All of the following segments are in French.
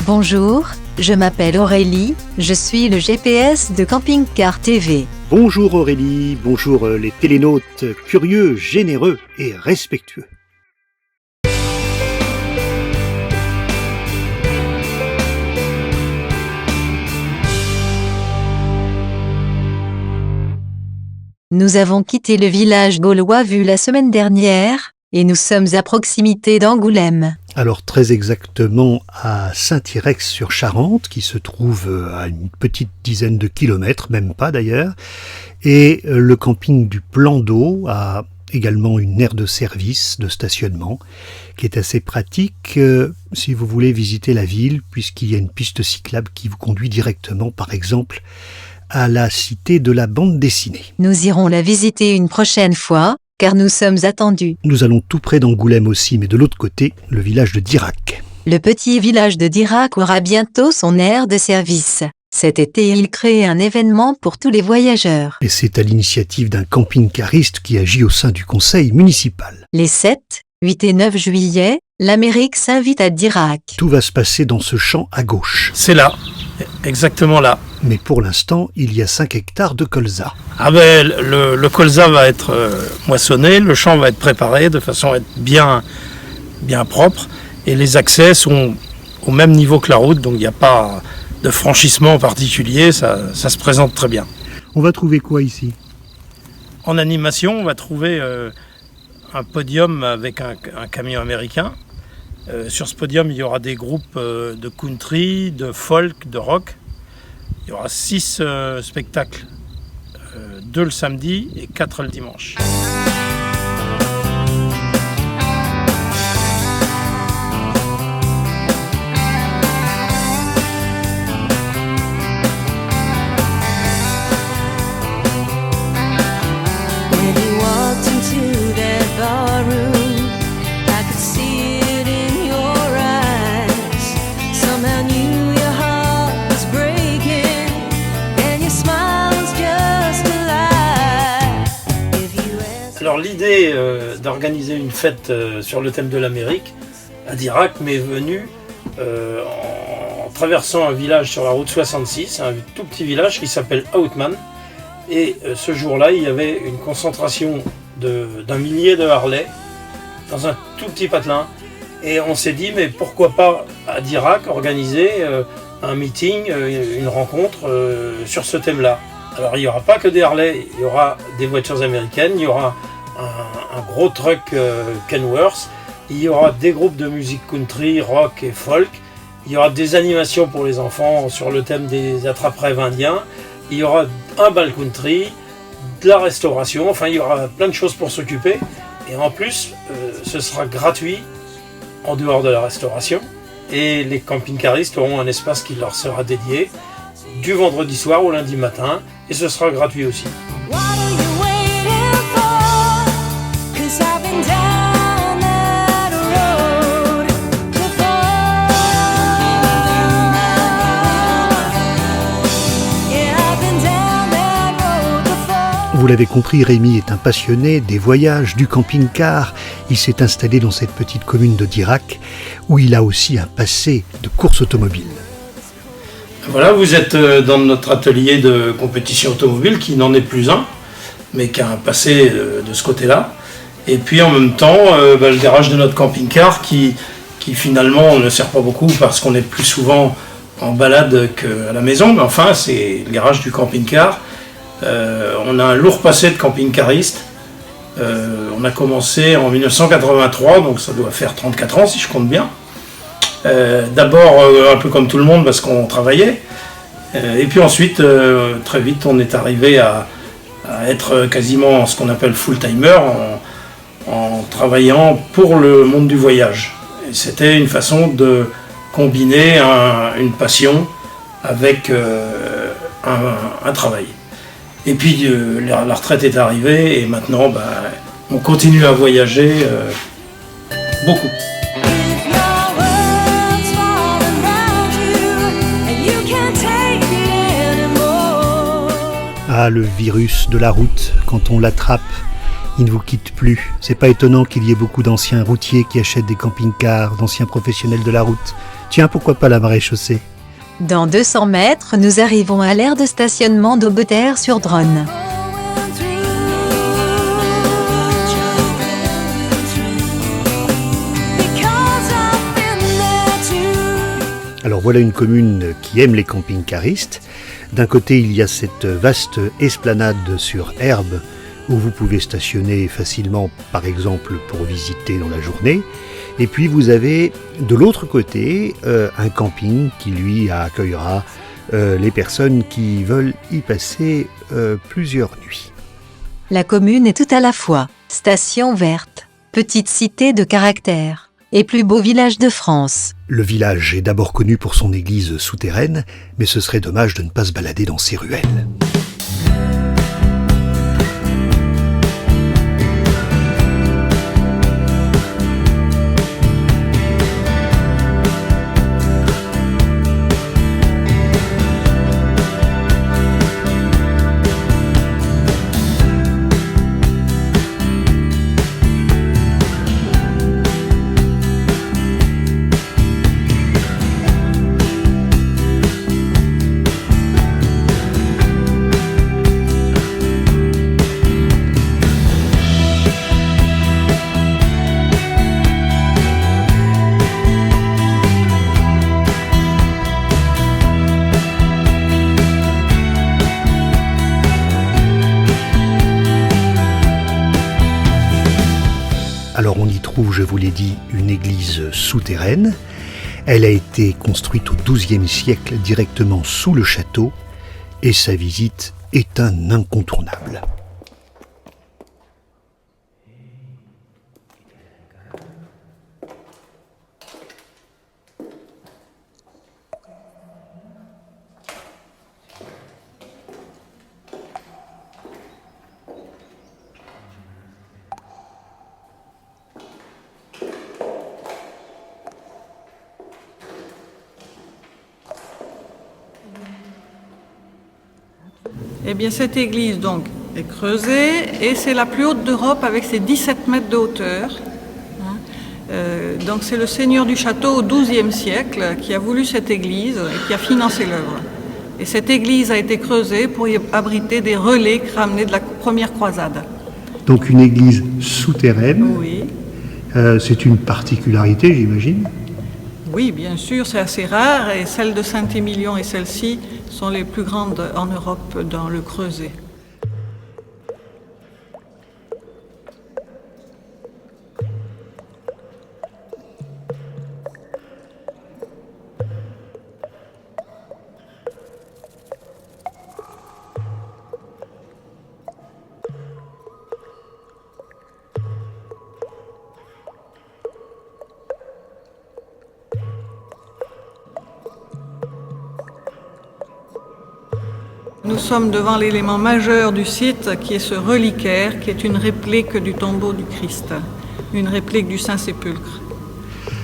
Bonjour, je m'appelle Aurélie, je suis le GPS de Camping Car TV. Bonjour Aurélie, bonjour les télénautes curieux, généreux et respectueux. Nous avons quitté le village gaulois vu la semaine dernière, et nous sommes à proximité d'Angoulême. Alors très exactement à Saint-Irex-sur-Charente, qui se trouve à une petite dizaine de kilomètres, même pas d'ailleurs, et le camping du Plan d'Eau a également une aire de service, de stationnement, qui est assez pratique si vous voulez visiter la ville, puisqu'il y a une piste cyclable qui vous conduit directement, par exemple, à la cité de la bande dessinée. Nous irons la visiter une prochaine fois, car nous sommes attendus. Nous allons tout près d'Angoulême aussi, mais de l'autre côté, le village de Dirac. Le petit village de Dirac aura bientôt son aire de service. Cet été, il crée un événement pour tous les voyageurs. Et c'est à l'initiative d'un camping-cariste qui agit au sein du conseil municipal. Les 7, 8 et 9 juillet, l'Amérique s'invite à Dirac. Tout va se passer dans ce champ à gauche. C'est là, exactement là. Mais pour l'instant, il y a 5 hectares de colza. Ah ben, le colza va être moissonné, le champ va être préparé de façon à être bien propre. Et les accès sont au même niveau que la route, donc il n'y a pas de franchissement en particulier, ça se présente très bien. On va trouver quoi ici ? En animation, on va trouver un podium avec un camion américain. Sur ce podium, il y aura des groupes de country, de folk, de rock. Il y aura 6 spectacles, 2 le samedi et 4 le dimanche. Alors l'idée d'organiser une fête sur le thème de l'Amérique à Dirac m'est venue en traversant un village sur la route 66, un tout petit village qui s'appelle Outman. Et ce jour-là, il y avait une concentration d'un millier de Harley dans un tout petit patelin. Et on s'est dit, mais pourquoi pas à Dirac organiser un meeting, une rencontre sur ce thème-là. Alors il n'y aura pas que des Harley, il y aura des voitures américaines, il y aura un gros truck Kenworth, il y aura des groupes de musique country, rock et folk, il y aura des animations pour les enfants sur le thème des attrape-rêves indiens, il y aura un bal country, de la restauration, enfin il y aura plein de choses pour s'occuper. Et en plus, ce sera gratuit en dehors de la restauration. Et les camping-caristes auront un espace qui leur sera dédié du vendredi soir au lundi matin. Et ce sera gratuit aussi. Vous l'avez compris, Rémi est un passionné des voyages, du camping-car. Il s'est installé dans cette petite commune de Dirac, où il a aussi un passé de course automobile. Voilà, vous êtes dans notre atelier de compétition automobile, qui n'en est plus un, mais qui a un passé de ce côté-là. Et puis en même temps, le garage de notre camping-car, qui finalement ne sert pas beaucoup, parce qu'on est plus souvent en balade qu'à la maison. Mais enfin, c'est le garage du camping-car. On a un lourd passé de camping-cariste. On a commencé en 1983, donc ça doit faire 34 ans si je compte bien. D'abord un peu comme tout le monde parce qu'on travaillait. Et puis ensuite, très vite, on est arrivé à être quasiment ce qu'on appelle full-timer en travaillant pour le monde du voyage. Et c'était une façon de combiner une passion avec un travail. Et puis la retraite est arrivée et maintenant on continue à voyager beaucoup. Ah, le virus de la route, quand on l'attrape, Il ne vous quitte plus. C'est pas étonnant qu'il y ait beaucoup d'anciens routiers qui achètent des camping-cars, d'anciens professionnels de la route. Tiens, pourquoi pas la Maréchaussée ? Dans 200 mètres, nous arrivons à l'aire de stationnement d'Aubeterre-sur-Dronne. Alors voilà une commune qui aime les camping-caristes. D'un côté, il y a cette vaste esplanade sur herbe où vous pouvez stationner facilement, par exemple, pour visiter dans la journée. Et puis vous avez de l'autre côté un camping qui lui accueillera les personnes qui veulent y passer plusieurs nuits. La commune est tout à la fois station verte, petite cité de caractère et plus beau village de France. Le village est d'abord connu pour son église souterraine, mais ce serait dommage de ne pas se balader dans ses ruelles. Alors on y trouve, je vous l'ai dit, une église souterraine. Elle a été construite au XIIe siècle directement sous le château et sa visite est un incontournable. Eh bien, cette église donc est creusée et c'est la plus haute d'Europe avec ses 17 mètres de hauteur. Donc c'est le seigneur du château au XIIe siècle qui a voulu cette église et qui a financé l'œuvre. Et cette église a été creusée pour y abriter des reliques ramenés de la première croisade. Donc une église souterraine, Oui. C'est une particularité, j'imagine. Oui, bien sûr, c'est assez rare et celle de Saint-Émilion et celle-ci sont les plus grandes en Europe dans le Creuset. Nous sommes devant l'élément majeur du site qui est ce reliquaire, qui est une réplique du tombeau du Christ, une réplique du Saint-Sépulcre.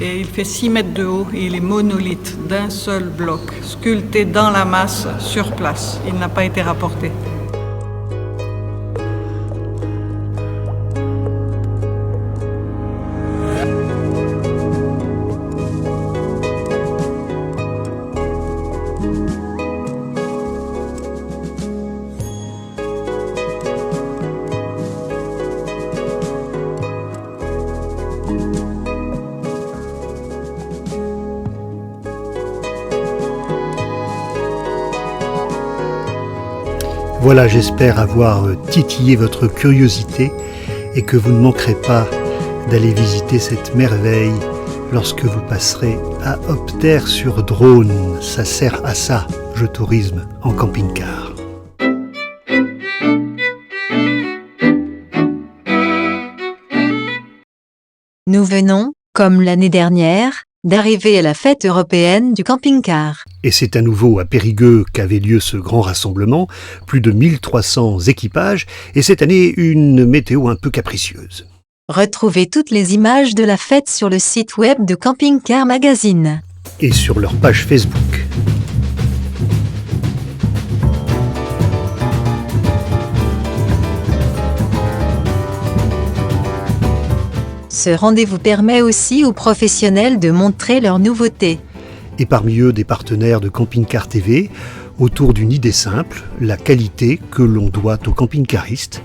Et il fait 6 mètres de haut et il est monolithe d'un seul bloc, sculpté dans la masse sur place. Il n'a pas été rapporté. Voilà, j'espère avoir titillé votre curiosité et que vous ne manquerez pas d'aller visiter cette merveille lorsque vous passerez à Aubeterre-sur-Dronne. Ça sert à ça, je tourisme en camping-car. Nous venons, comme l'année dernière, d'arriver à la fête européenne du camping-car. Et c'est à nouveau à Périgueux qu'avait lieu ce grand rassemblement, plus de 1300 équipages, et cette année une météo un peu capricieuse. Retrouvez toutes les images de la fête sur le site web de Camping Car Magazine. Et sur leur page Facebook. Ce rendez-vous permet aussi aux professionnels de montrer leurs nouveautés. Et parmi eux, des partenaires de Camping Car TV, autour d'une idée simple, la qualité que l'on doit aux camping-caristes.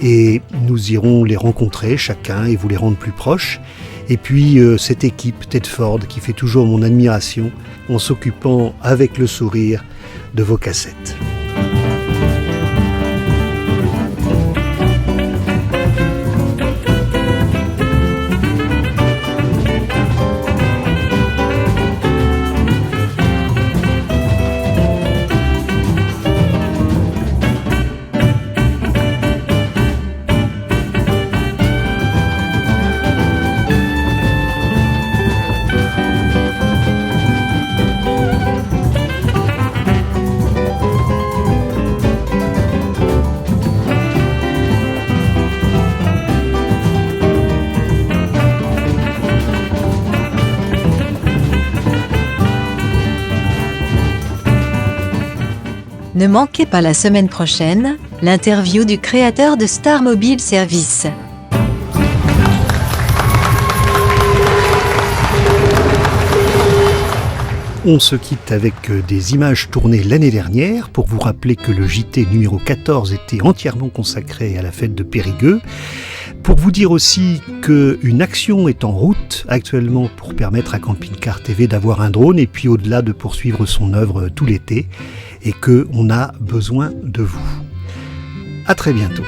Et nous irons les rencontrer chacun et vous les rendre plus proches. Et puis cette équipe Tedford qui fait toujours mon admiration en s'occupant avec le sourire de vos cassettes. Ne manquez pas la semaine prochaine, l'interview du créateur de Star Mobile Service. On se quitte avec des images tournées l'année dernière pour vous rappeler que le JT numéro 14 était entièrement consacré à la fête de Périgueux. Pour vous dire aussi qu'une action est en route actuellement pour permettre à Camping Car TV d'avoir un drone et puis au-delà de poursuivre son œuvre tout l'été et qu'on a besoin de vous. À très bientôt.